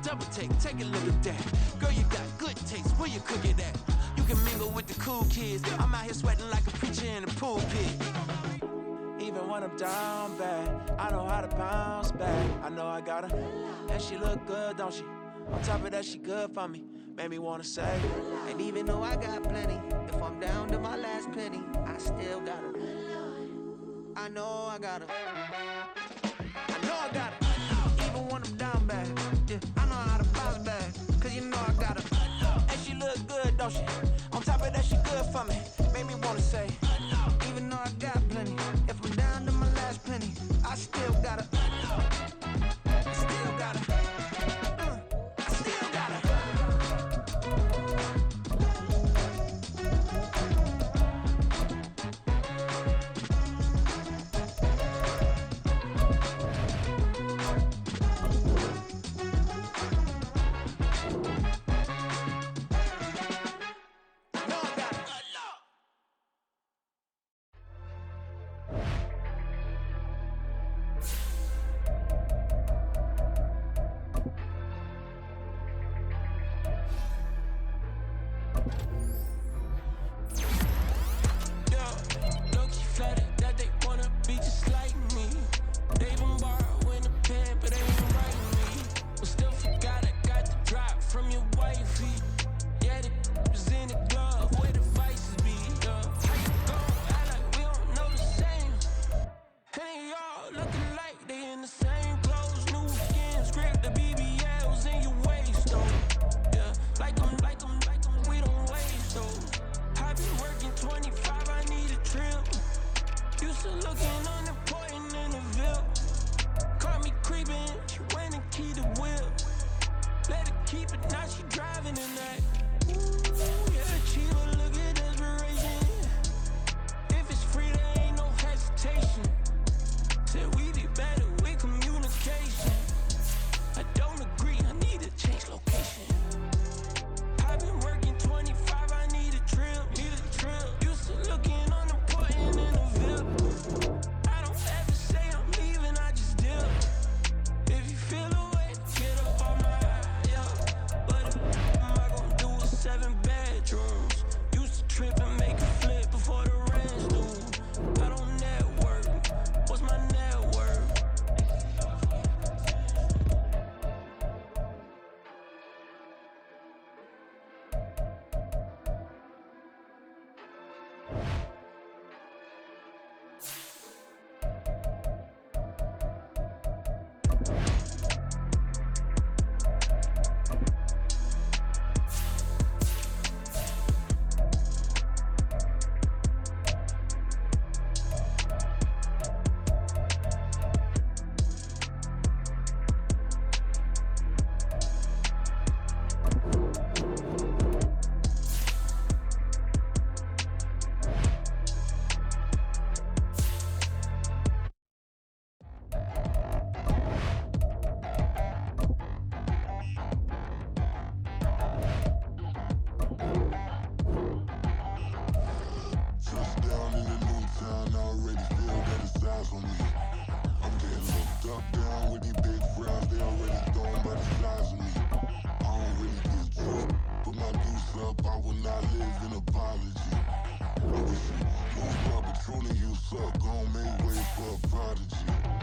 double take a look at that. Girl, you got good taste, where you cook it at? You can mingle with the cool kids. I'm out here sweating like a preacher in the pulpit. Even when I'm down bad, I know how to bounce back. I know I got her, and she look good, don't she? On top of that, she good for me. Made me wanna say, and even though I got plenty, if I'm down to my last penny, I still got her. I know I got her. I know I got her. Even when I'm down bad, yeah, I know how to bounce back. Cause you know I got her. And she look good, don't she? On top of that, she good for me. Made me wanna say, even though I got plenty, if I'm down to my last penny, I still got her. I still got her. I still got her.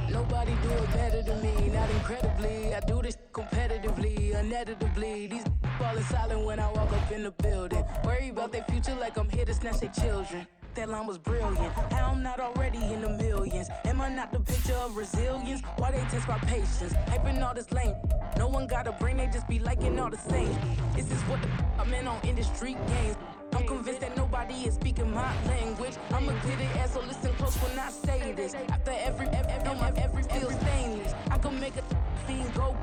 Nobody do it better than me, not incredibly. I do this competitively, inevitably. These falling silent when I walk up in the building. Worry about their future like I'm here to snatch their children. That line was brilliant. How I'm not already in the millions? Am I not the picture of resilience? Why they test my patience? Hyping all this lame. No one got a brain, they just be liking all the same. Is this what the I'm in on industry games? I'm convinced that nobody is speaking my language. I'm a good ass, so listen close when I say this. After every feel stainless. I can make a fiend go.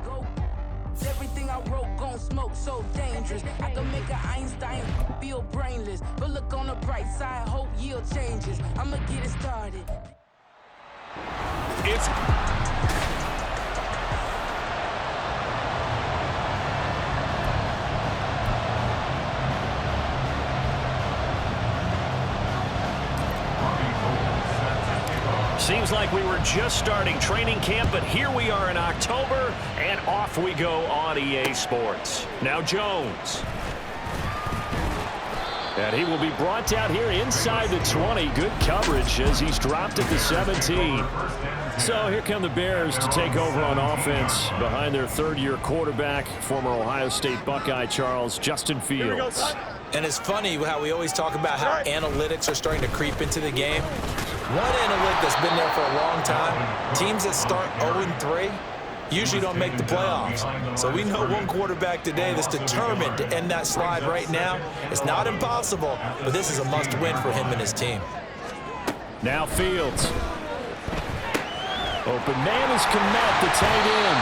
Everything I wrote gon' smoke, so dangerous. I can make an Einstein feel brainless. But look on the bright side, hope yield changes. I'ma get it started. It's Seems like we were just starting training camp, but here we are in October, and off we go on EA Sports. Now Jones. And he will be brought down here inside the 20. Good coverage as he's dropped at the 17. So here come the Bears to take over on offense behind their third-year quarterback, former Ohio State Buckeye Charles Justin Fields. And it's funny how we always talk about how analytics are starting to creep into the game. One analytic that's been there for a long time, teams that start 0-3 usually don't make the playoffs. So we know one quarterback today that's determined to end that slide right now. It's not impossible, but this is a must-win for him and his team. Now Fields. Open man is Kmet, the tight end.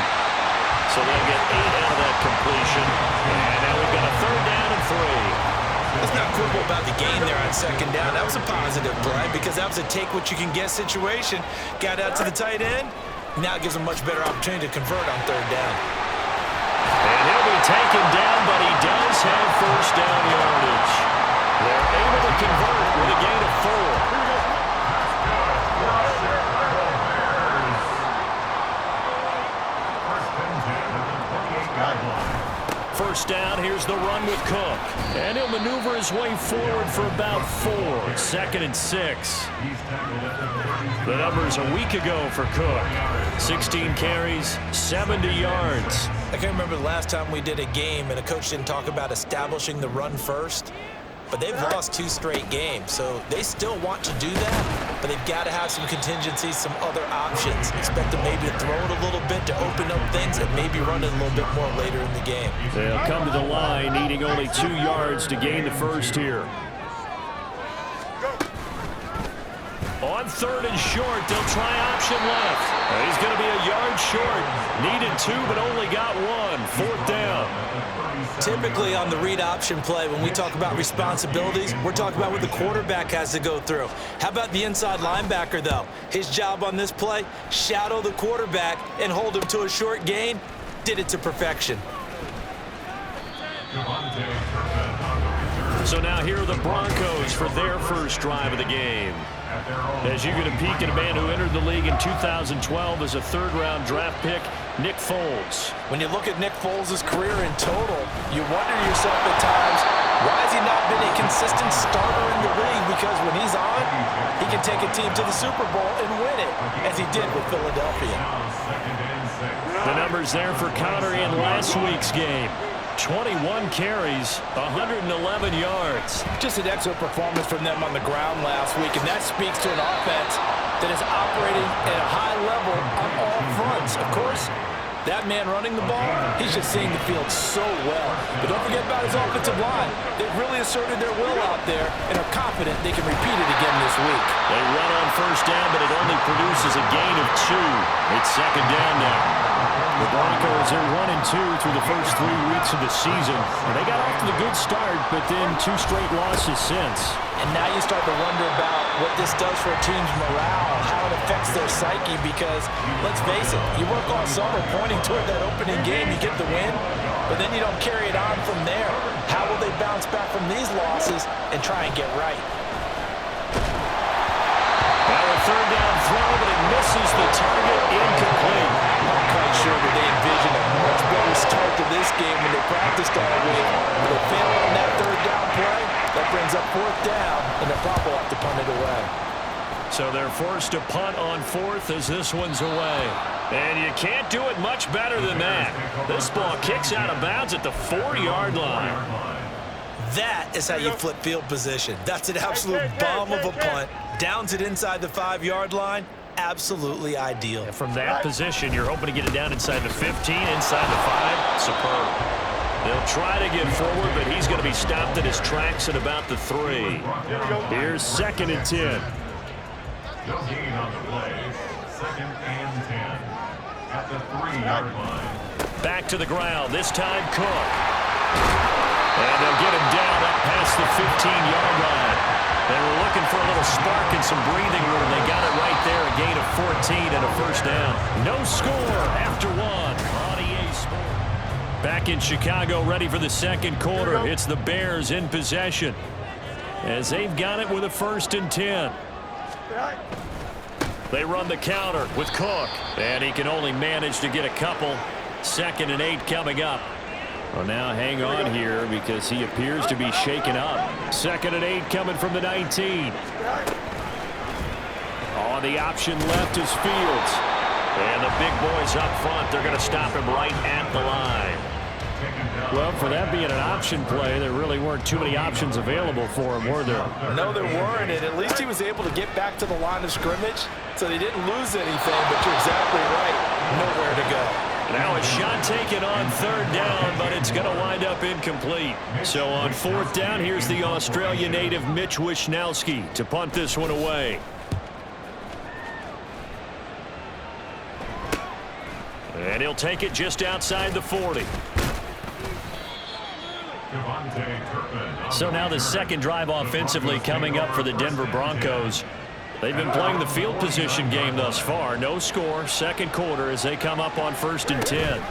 So they'll get 8 out of that completion. And now we've got a 3rd down and 3. Let's not quibble about the gain there on 2nd down. That was a positive play because that was a take-what-you-can-get situation. Got out to the tight end. Now it gives him a much better opportunity to convert on 3rd down. And he'll be taken down, but he does have 1st down yardage. They're able to convert with a gain of 4. First down, here's the run with Cook. And he'll maneuver his way forward for about 4. 2nd and 6. The numbers a week ago for Cook. 16 carries, 70 yards. I can't remember the last time we did a game and a coach didn't talk about establishing the run first. But they've lost 2 straight games, so they still want to do that, but they've got to have some contingencies, some other options. Expect them maybe to throw it a little bit to open up things and maybe run it a little bit more later in the game. They'll come to the line, needing only 2 yards to gain the first here. On 3rd and short, they'll try option left. He's going to be a yard short. Needed 2, but only got 1. 4th down. Typically on the read option play, when we talk about responsibilities, we're talking about what the quarterback has to go through. How about the inside linebacker, though? His job on this play, shadow the quarterback and hold him to a short gain. Did it to perfection. So now here are the Broncos for their first drive of the game. As you get a peek at a man who entered the league in 2012 as a 3rd-round draft pick, Nick Foles. When you look at Nick Foles' career in total, you wonder to yourself at times, why has he not been a consistent starter in the league? Because when he's on, he can take a team to the Super Bowl and win it, as he did with Philadelphia. The numbers there for Connor in last week's game. 21 carries, 111 yards. Just an excellent performance from them on the ground last week, and that speaks to an offense that is operating at a high level on all fronts. Of course, that man running the ball, he's just seeing the field so well. But don't forget about his offensive line. They've really asserted their will out there and are confident they can repeat it again this week. They run on 1st down, but it only produces a gain of 2. It's 2nd down now. The Broncos are 1-2 through the first 3 weeks of the season. And they got off to a good start, but then 2 straight losses since. And now you start to wonder about what this does for a team's morale, how it affects their psyche, because, let's face it, you work all summer pointing toward that opening game, you get the win, but then you don't carry it on from there. How will they bounce back from these losses and try and get right? Now a 3rd down throw, but it misses the target, incomplete. I'm quite sure that they envisioned a much better start to this game when they practiced all week. But they failed on that 3rd down play. That brings up 4th down, and they'll probably have to punt it away. So they're forced to punt on 4th as this one's away. And you can't do it much better than that. This ball kicks out of bounds at the 4-yard line. That is how you flip field position. That's an absolute bomb of a punt. Downs it inside the 5-yard line. Absolutely ideal. And from that position, you're hoping to get it down inside the 15, inside the 5. Superb. They'll try to get forward, but he's going to be stopped in his tracks at about the 3. Here's 2nd and 10. No gain on the play. 2nd and 10 at the 3-yard line. Back to the ground. This time, Cook. And they'll get him down up past the 15-yard line. They were looking for a little spark and some breathing room. They got it right there, a gain of 14 and a 1st down. No score after 1 on EA Sports. Back in Chicago, ready for the 2nd quarter. It's the Bears in possession as they've got it with a 1st and 10. They run the counter with Cook, and he can only manage to get a couple. 2nd and 8 coming up. Well, now hang on here because he appears to be shaken up. 2nd and 8 coming from the 19. On the option left is Fields. And the big boys up front, they're going to stop him right at the line. Well, for that being an option play, there really weren't too many options available for him, were there? No, there weren't, and at least he was able to get back to the line of scrimmage, so they didn't lose anything, but you're exactly right. Nowhere to go. Now a shot taken on 3rd down, but it's going to wind up incomplete. So on 4th down, here's the Australia native Mitch Wishnowsky to punt this one away. And he'll take it just outside the 40. So now the 2nd drive offensively coming up for the Denver Broncos. They've been playing the field position game thus far. No score, 2nd quarter as they come up on 1st and 10.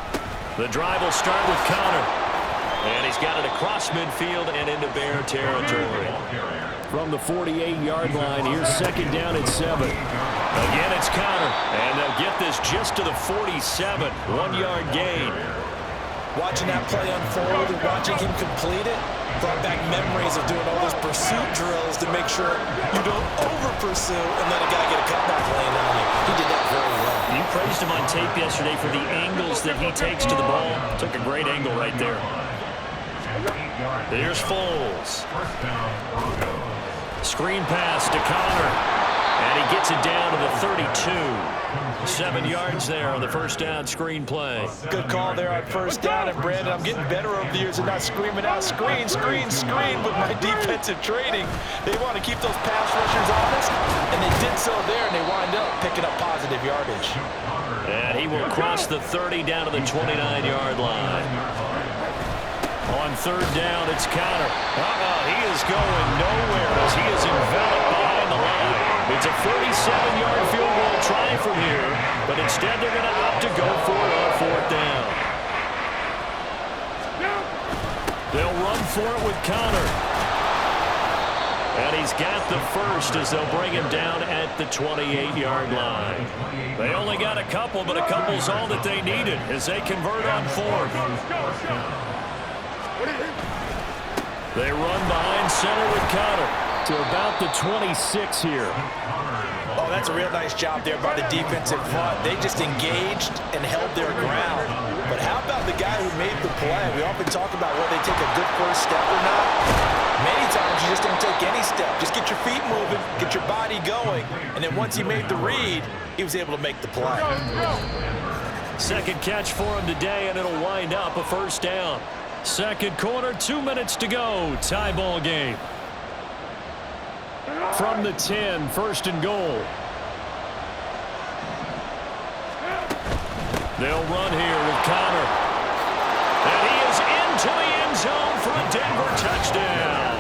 The drive will start with Connor. And he's got it across midfield and into Bear territory. From the 48-yard line, here's 2nd down at 7. Again, it's Connor. And they'll get this just to the 47. 1-yard gain. Watching that play unfold and watching him complete it brought back memories of doing all those pursuit drills to make sure you don't over-pursue and let a guy get a cutback lane on you. He did that very well. You praised him on tape yesterday for the angles that he takes to the ball. Took a great angle right there. Here's Foles. Screen pass to Connor. And he gets it down to the 32. 7 yards there on the 1st down screen play. Good call there on 1st down. And Brandon, I'm getting better over the years and not screaming out screen, screen, screen with my defensive training. They want to keep those pass rushers honest, and they did so there, and they wind up picking up positive yardage. And he will cross the 30 down to the 29-yard line. On 3rd down, it's Connor. He is going nowhere as he is enveloped behind the line. It's a 47-yard field goal try from here, but instead they're going to opt to go for it on 4th down. They'll run for it with Connor. And he's got the 1st as they'll bring him down at the 28-yard line. They only got a couple, but a couple's all that they needed as they convert on 4th. They run behind center with Connor to about the 26 here. Oh, that's a real nice job there by the defensive front. They just engaged and held their ground. But how about the guy who made the play? We often talk about whether they take a good first step or not. Many times you just don't take any step. Just get your feet moving, get your body going, and then once he made the read, he was able to make the play. 2nd catch for him today, and it'll wind up a 1st down. 2nd quarter, 2 minutes to go. Tie ball game. From the 10, 1st and goal. They'll run here with Connor. And he is into the end zone for a Denver touchdown.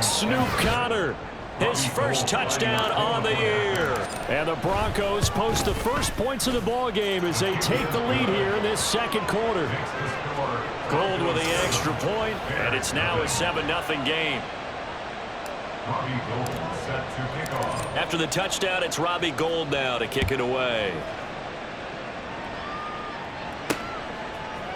Snoop Connor, his 1st touchdown on the year. And the Broncos post the first points of the ball game as they take the lead here in this 2nd quarter. Gold with the extra point, and it's now a 7-0 game. After the touchdown, it's Robbie Gould now to kick it away.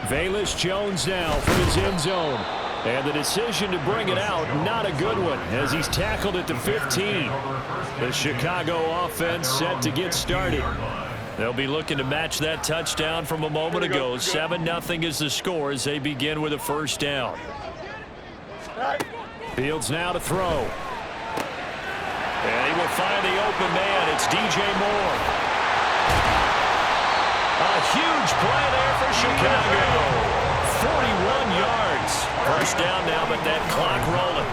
Velus Jones now from his end zone. And the decision to bring it out, not a good one, as he's tackled at the 15. The Chicago offense set to get started. They'll be looking to match that touchdown from a moment ago. 7-0 is the score as they begin with a 1st down. Fields now to throw. And he will find the open man. It's DJ Moore. A huge play there for Chicago. 41 yards. 1st down now, but that clock rolling.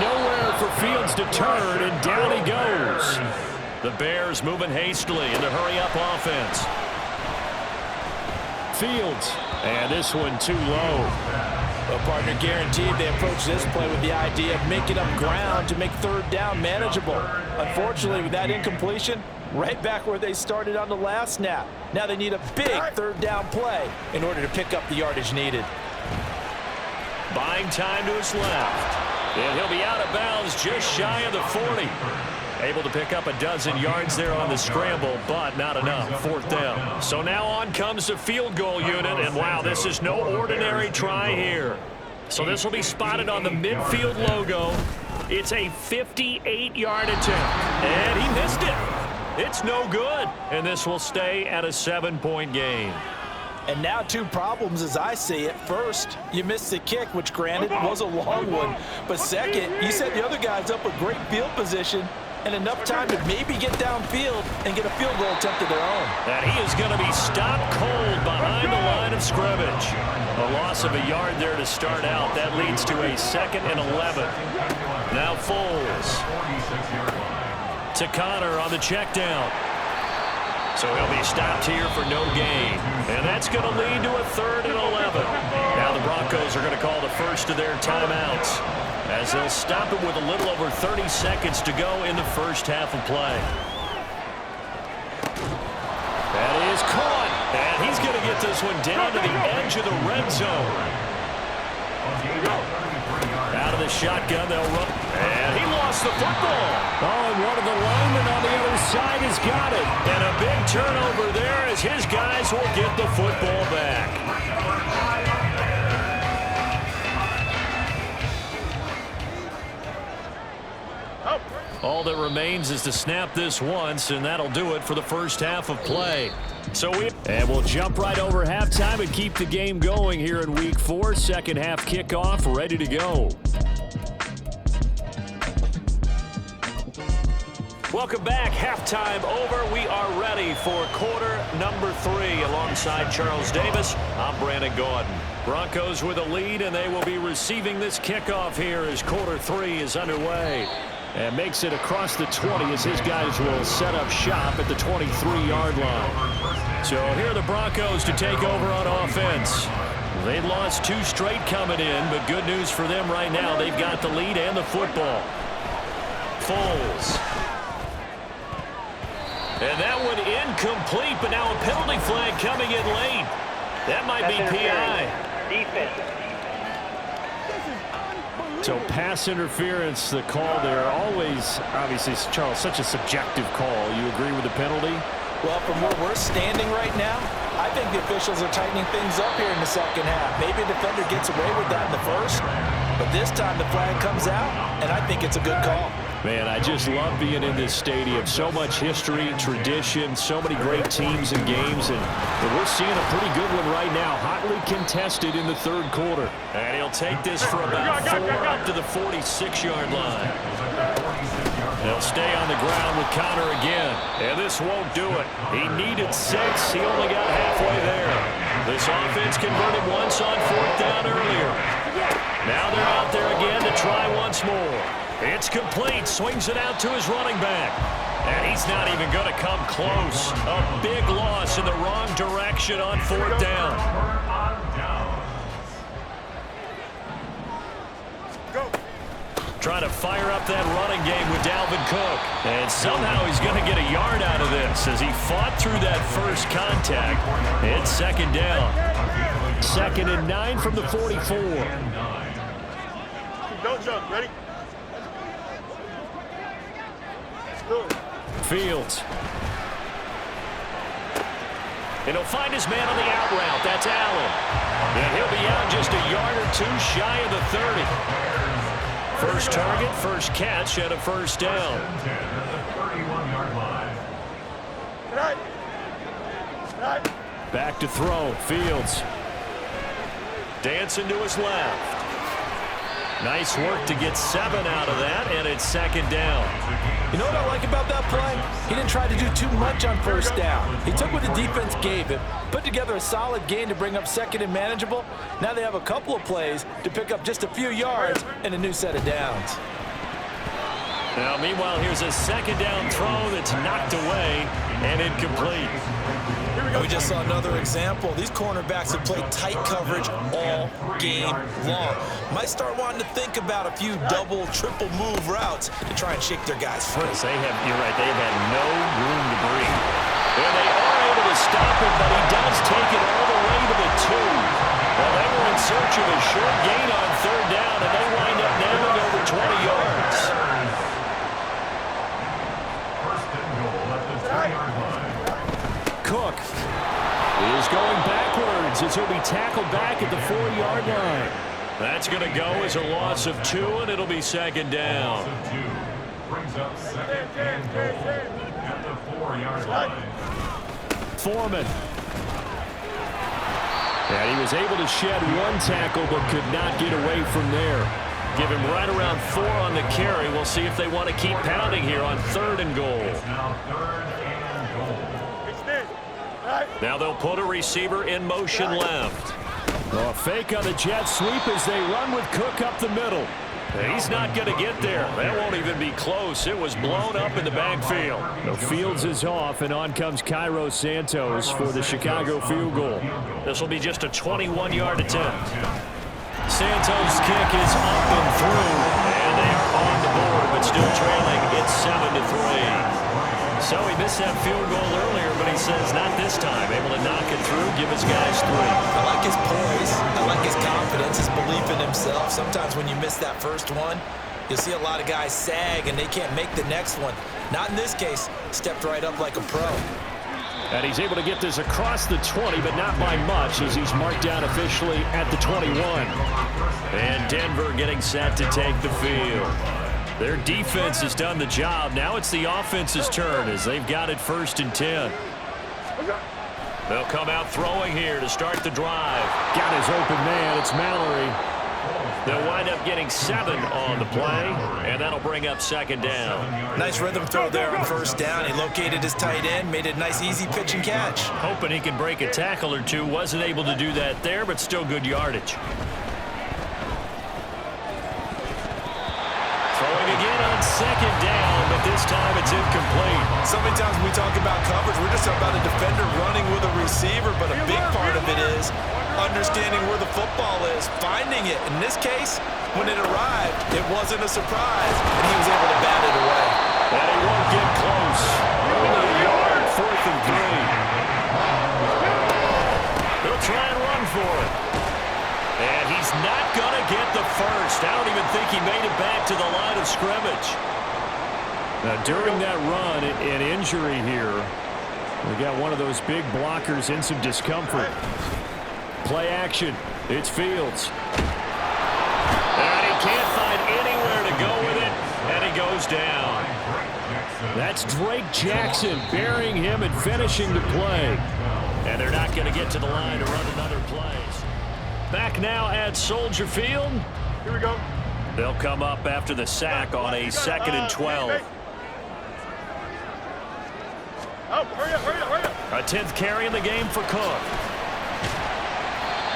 Nowhere for Fields to turn, and down he goes. The Bears moving hastily in the hurry-up offense. Fields, and this one too low. Well, partner, guaranteed they approach this play with the idea of making up ground to make 3rd down manageable. Unfortunately, with that incompletion, right back where they started on the last snap. Now they need a big 3rd down play in order to pick up the yardage needed. Buying time to his left. And he'll be out of bounds just shy of the 40. Able to pick up a dozen yards there on the scramble, but not enough. 4th down. So now on comes the field goal unit, and wow, this is no ordinary try here. So this will be spotted on the midfield logo. It's a 58-yard attempt, and he missed it. It's no good, and this will stay at a 7-point game. And now 2 problems as I see it. First, you missed the kick, which granted was a long one. But second, you set the other guys up with great field position and enough time to maybe get downfield and get a field goal attempt of their own. And he is going to be stopped cold behind the line of scrimmage. A loss of a yard there to start out. That leads to a 2nd and 11. Now Foles to Connor on the check down. So he'll be stopped here for no gain. And that's going to lead to a 3rd and 11. Now the Broncos are going to call the first of their timeouts, as they'll stop it with a little over 30 seconds to go in the first half of play. That is caught, and he's going to get this one down to the edge of the red zone. Out of the shotgun, they'll run, and he lost the football. Oh, and one of the linemen on the other side has got it. And a big turnover there as his guys will get the football back. All that remains is to snap this once, and that'll do it for the first half of play. And we'll jump right over halftime and keep the game going here in Week 4. Second half kickoff, ready to go. Welcome back. Halftime over. We are ready for quarter number 3. Alongside Charles Davis, I'm Brandon Gordon. Broncos with a lead, and they will be receiving this kickoff here as quarter 3 is underway. And makes it across the 20 as his guys will set up shop at the 23-yard line. So here are the Broncos to take over on offense. They'd lost 2 straight coming in, but good news for them right now. They've got the lead and the football. Foles. And that one incomplete, but now a penalty flag coming in late. That might be PI. Defense. So pass interference, the call there. Always, obviously, Charles, such a subjective call. You agree with the penalty? Well, from where we're standing right now, I think the officials are tightening things up here in the second half. Maybe a defender gets away with that in the first, but this time the flag comes out, and I think it's a good call. Man, I just love being in this stadium. So much history, tradition, so many great teams and games, and we're seeing a pretty good one right now. Hotly contested in the 3rd quarter. And he'll take this for about 4 up to the 46-yard line. They'll stay on the ground with Connor again, and this won't do it. He needed 6. He only got halfway there. This offense converted once on 4th down earlier. Now they're out there again to try once more. It's complete. Swings it out to his running back. And he's not even going to come close. A big loss in the wrong direction on 4th down. Trying to fire up that running game with Dalvin Cook. And somehow he's going to get a yard out of this as he fought through that first contact. It's 2nd down. 2nd and 9 from the 44. Don't jump. Ready? Fields. And he'll find his man on the out route. That's Allen. And he'll be out just a yard or 2 shy of the 30. First target, first catch at a 1st down. Back to throw. Fields. Dancing to his left. Nice work to get 7 out of that, and it's 2nd down. You know what I like about that play? He didn't try to do too much on 1st down. He took what the defense gave him, put together a solid gain to bring up 2nd and manageable. Now they have a couple of plays to pick up just a few yards and a new set of downs. Now, meanwhile, here's a 2nd down throw that's knocked away and incomplete. We just saw another example. These cornerbacks have played tight coverage all game long. Might start wanting to think about a few double, triple move routes to try and shake their guys free. You're right, they've had no room to breathe. And they are able to stop him, but he does take it all the way to the 2. Well, they were in search of a short gain on 3rd down, and they wind up nailing over 20 yards. he'll be tackled back at the 4-yard line. That's going to go as a loss of 2, and it'll be second down. Loss of 2 brings up second and goal at the 4-yard line. Foreman. And he was able to shed 1 tackle but could not get away from there. Give him right around 4 on the carry. We'll see if they want to keep pounding here on 3rd and goal. It's now 3rd and goal. Now they'll put a receiver in motion left. A fake on the jet sweep as they run with Cook up the middle. He's not going to get there. That won't even be close. It was blown up in the backfield. The Fields is off, and on comes Cairo Santos for the Chicago field goal. This will be just a 21-yard attempt. Santos' kick is up and through, and they are on the board, but still trailing. It's 7-3. So he missed that field goal earlier, but he says not this time. Able to knock it through, give his guys 3. I like his poise. I like his confidence, his belief in himself. Sometimes when you miss that first one, you'll see a lot of guys sag and they can't make the next one. Not in this case. Stepped right up like a pro. And he's able to get this across the 20, but not by much as he's marked down officially at the 21. And Denver getting set to take the field. Their defense has done the job. Now it's the offense's turn as they've got it 1st and 10. They'll come out throwing here to start the drive. Got his open man. It's Mallory. They'll wind up getting 7 on the play, and that'll bring up 2nd down. Nice rhythm throw there on 1st down. He located his tight end, made a nice easy pitch and catch. Hoping he can break a tackle or 2. Wasn't able to do that there, but still good yardage. Again on 2nd down, but this time it's incomplete. So many times when we talk about coverage, we're just about a defender running with a receiver, but a big part of it is understanding where the football is, finding it. In this case, when it arrived, it wasn't a surprise, and he was able to bat it away. And he won't get close. Only a yard, 4th and 3. They'll try and run for it. And he's not going to get the first. I don't even think he made it back to the line of scrimmage. Now, during that run, an injury here. We got one of those big blockers in some discomfort. Play action. It's Fields. And he can't find anywhere to go with it, and he goes down. That's Drake Jackson burying him and finishing the play. And they're not going to get to the line to run another play. Back now at Soldier Field. Here we go. They'll come up after the sack on a 2nd and 12. Oh, hurry up, hurry up, hurry up. A 10th carry in the game for Cook.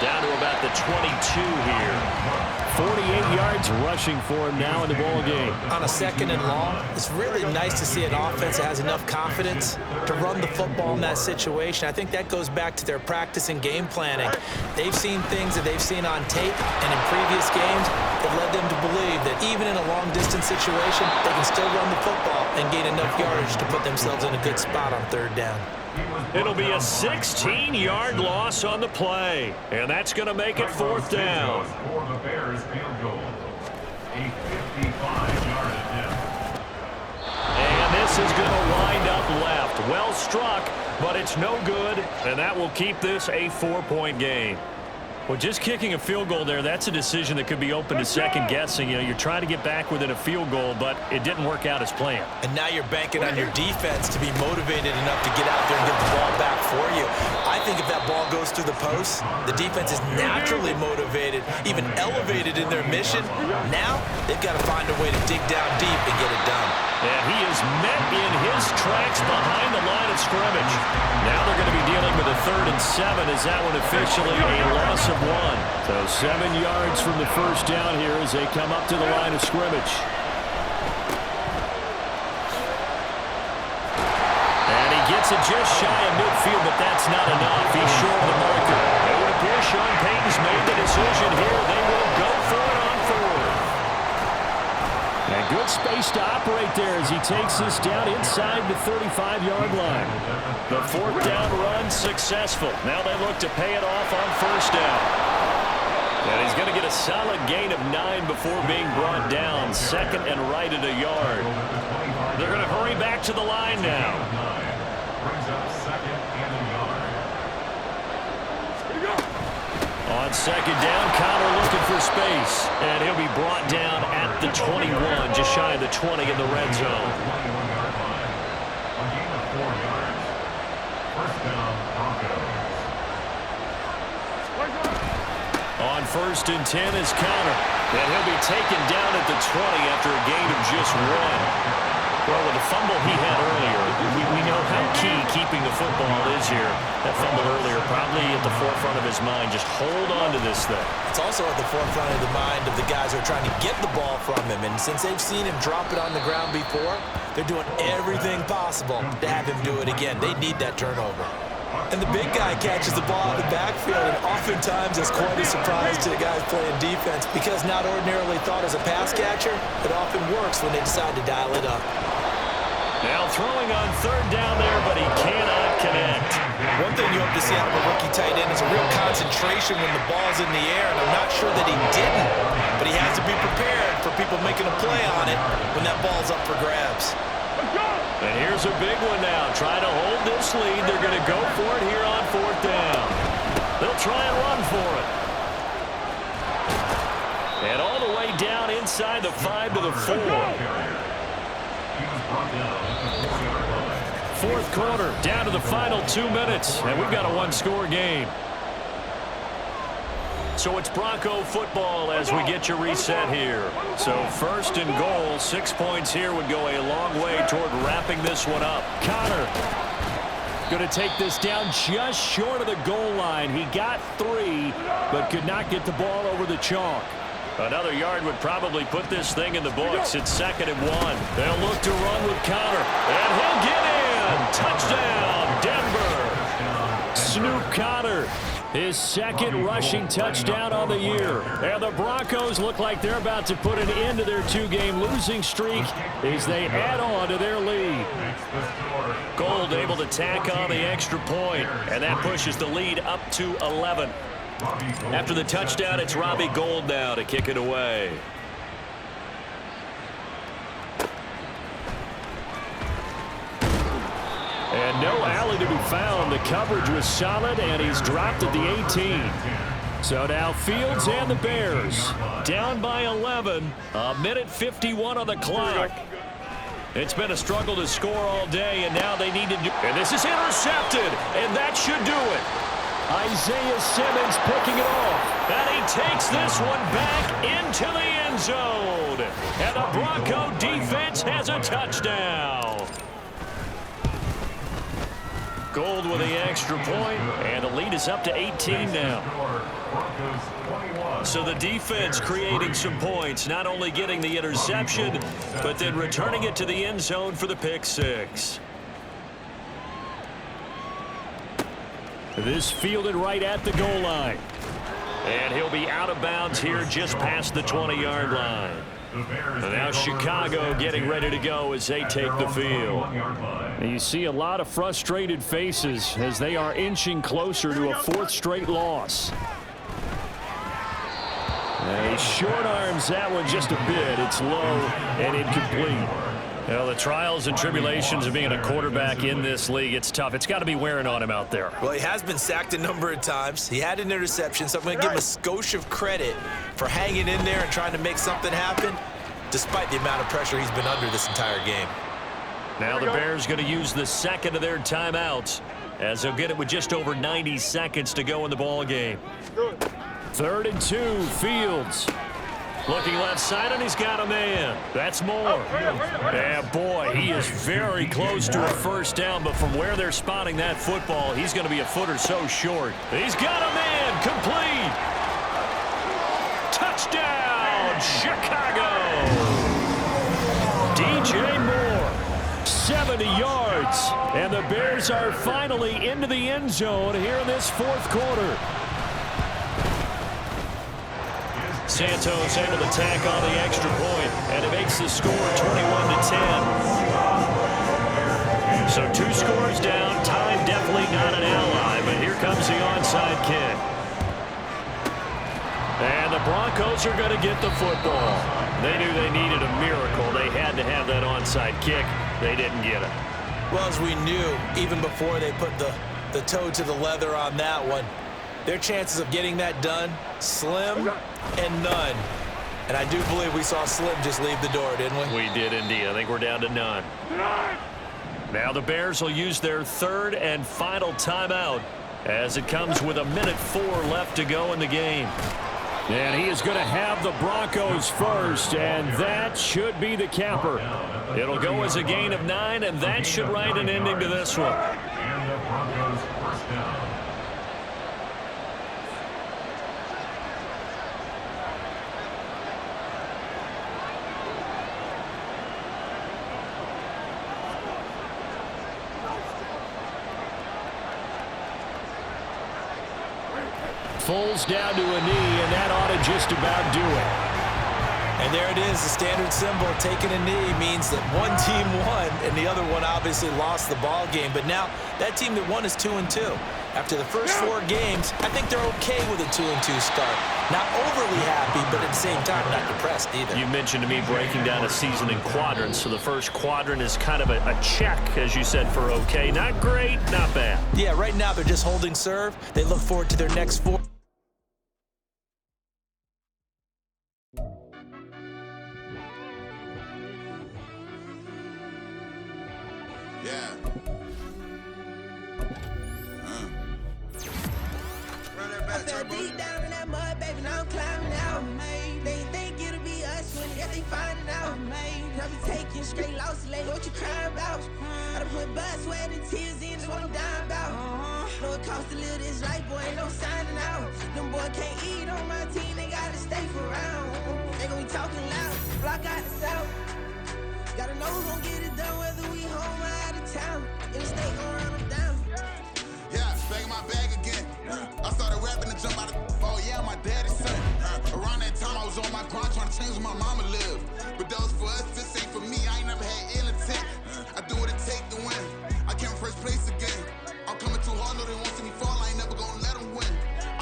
Down to about the 22 here. 48 yards rushing for him now in the ball game. On a 2nd and long, it's really nice to see an offense that has enough confidence to run the football in that situation. I think that goes back to their practice and game planning. They've seen things that they've seen on tape and in previous games that led them to believe that even in a long-distance situation, they can still run the football and gain enough yardage to put themselves in a good spot on 3rd down. It'll be a 16-yard loss on the play, and that's going to make it 4th down. For the Bears field goal. A 55-yard attempt. And this is going to wind up left. Well struck, but it's no good, and that will keep this a 4-point game. Well, just kicking a field goal there, that's a decision that could be open to second guessing. You know, you're trying to get back within a field goal, but it didn't work out as planned. And now you're banking on your defense to be motivated enough to get out there and get the ball back for you. I think if that ball goes through the post, the defense is naturally motivated, even elevated in their mission. Now they've got to find a way to dig down deep and get it done. And he is met in his tracks behind the line of scrimmage. Now they're going to be dealing with a 3rd and 7 as that one officially a loss of 1. So 7 yards from the 1st down here as they come up to the line of scrimmage. And he gets it just shy of midfield, but that's not enough. He's short of the marker. It would appear Sean Payton's made the decision here. They will go for it on 4th. And good space to operate there as he takes this down inside the 35-yard line. The 4th down run successful. Now they look to pay it off on 1st down. And he's going to get a solid gain of 9 before being brought down. 2nd and right at a yard. They're going to hurry back to the line now. Brings up 2nd and a yard. Here we go. On second down, Connor looking for space. And he'll be brought down at the 21, just shy of the 20 in the red zone. 21-yard line. A gain of 4 yards. First down, Broncos. On first and 10 is Connor. And he'll be taken down at the 20 after a gain of just 1. Well, with the fumble he had earlier, we know how key keeping the football is here. That fumble earlier probably at the forefront of his mind. Just hold on to this thing. It's also at the forefront of the mind of the guys who are trying to get the ball from him. And since they've seen him drop it on the ground before, they're doing everything possible to have him do it again. They need that turnover. And the big guy catches the ball out of the backfield, and oftentimes it's quite a surprise to the guys playing defense because not ordinarily thought as a pass catcher, it often works when they decide to dial it up. Now throwing on third down there, but he cannot connect. One thing you hope to see out of a rookie tight end is a real concentration when the ball's in the air, and I'm not sure that he didn't, but he has to be prepared for people making a play on it when that ball's up for grabs. And here's a big one now. Trying to hold this lead. They're going to go for it here on fourth down. They'll try and run for it. And all the way down inside the 5 to the 4. Fourth quarter, down to the final 2 minutes. And we've got a one-score game. So it's Bronco football as we get you reset here. So first and goal, 6 points here would go a long way toward wrapping this one up. Connor going to take this down just short of the goal line. He got 3, but could not get the ball over the chalk. Another yard would probably put this thing in the books. It's 2nd and 1. They'll look to run with Connor, and he'll get in. Touchdown, Denver. Snoop Connor. His second rushing touchdown on the year. And the Broncos look like they're about to put an end to their 2-game losing streak as they add on to their lead. Gold able to tack on the extra point, and that pushes the lead up to 11. After the touchdown, it's Robbie Gould now to kick it away. And no alley to be found. The coverage was solid, and he's dropped at the 18. So now Fields and the Bears down by 11. A minute 51 on the clock. It's been a struggle to score all day, and now they need to do. And this is intercepted, and that should do it. Isaiah Simmons picking it off. And he takes this one back into the end zone. And the Bronco defense has a touchdown. Gold with the extra point, and the lead is up to 18 now. So the defense creating some points, not only getting the interception, but then returning it to the end zone for the pick 6. This fielded right at the goal line. And he'll be out of bounds here just past the 20-yard line. And now Chicago getting ready to go as they take the field. And you see a lot of frustrated faces as they are inching closer to a 4th straight loss. And he short arms that one just a bit. It's low and incomplete. Well, the trials and tribulations of being a quarterback in this league, it's tough. It's got to be wearing on him out there. Well, he has been sacked a number of times. He had an interception, so I'm going to give him a skosh of credit for hanging in there and trying to make something happen, despite the amount of pressure he's been under this entire game. Now the Bears going to use the second of their timeouts as they'll get it with just over 90 seconds to go in the ball game. 3rd and 2, Fields. Looking left side, and he's got a man. That's Moore. Yeah, boy, he is very close to a first down, but from where they're spotting that football, he's going to be a foot or so short. He's got a man. Complete. Touchdown, Chicago. DJ Moore, 70 yards. And the Bears are finally into the end zone here in this 4th quarter. Santos able to tack on the extra point, and it makes the score 21-10. So 2 scores down. Time definitely not an ally, but here comes the onside kick. And the Broncos are going to get the football. They knew they needed a miracle. They had to have that onside kick. They didn't get it. Well, as we knew, even before they put the toe to the leather on that one, Their chances of getting that done, slim and none. And I do believe we saw Slim just leave the door, didn't we? We did indeed. I think we're down to none. Now the Bears will use their third and final timeout as it comes with 1:04 left to go in the game. And he is going to have the Broncos first, and that should be the capper. It'll go as a gain of 9, and that should write an ending to this one. And the Broncos first down. Falls down to a knee, and that ought to just about do it. And there it is, the standard symbol. Taking a knee means that one team won, and the other one obviously lost the ball game. But now that team that won is 2-2. After the first 4 games, I think they're okay with a 2-2 start. Not overly happy, but at the same time, not depressed either. You mentioned to me breaking down a season in quadrants. So the first quadrant is kind of a check, as you said, for okay. Not great, not bad. Yeah, right now they're just holding serve. They look forward to their next 4. Yeah. I fell deep down in that mud, baby, now I'm climbing out. They think it'll be us when they find it out. I be taking straight losses, like what you crying about? I done put blood, sweat, and tears in, that's what I'm dying about. Know it costs to live this life, boy, ain't no signing out. Them boy can't eat on my team, they gotta stay for round. They gon' be talking loud, block out the south. Gotta know who's gon' get it done, whether we home or out of town. In the state, gon' run them down. Yeah, back in my bag again. I started rapping and jump out of oh yeah, my daddy's son. Around that time I was on my grind trying to change where my mama lived. But that was for us, this ain't for me. I ain't never had ill intent. I do what it take to win. I came first place again. I'm coming too hard, know they won't see me fall. I ain't never gonna let them win.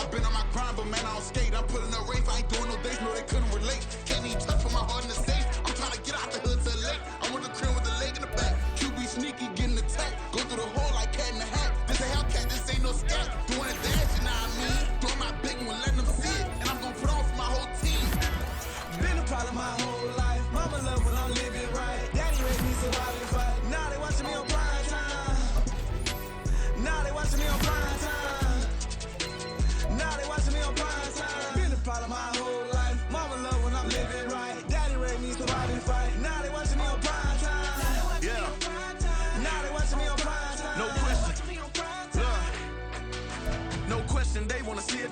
I've been on my grind, but man, I don't skate. I'm putting up race, I ain't doing no days, no they couldn't relate. Can't even touch for my heart in the safe. I'm trying to get out the hood to the lake. I'm with the crib with the leg in the back. QB sneaky, getting attacked. Go through the hole like cat in the hat. This a Hellcat, this ain't no scat. Doing a dash, you know what I mean? Doing my big one, letting them see it. And I'm gonna put on for my whole team. Been a problem my whole life. Mama love when I'm living right. Daddy raised me survive and fight. Now they watching me on prime time. Now they watching me on prime time. Now they watching me on prime time. Been a problem my whole life. Mama love when I'm living right. Daddy raised me survive and fight. Now they watching me on prime time. Yeah. Now they watching me on prime time. No question. Look. No question, they wanna see it.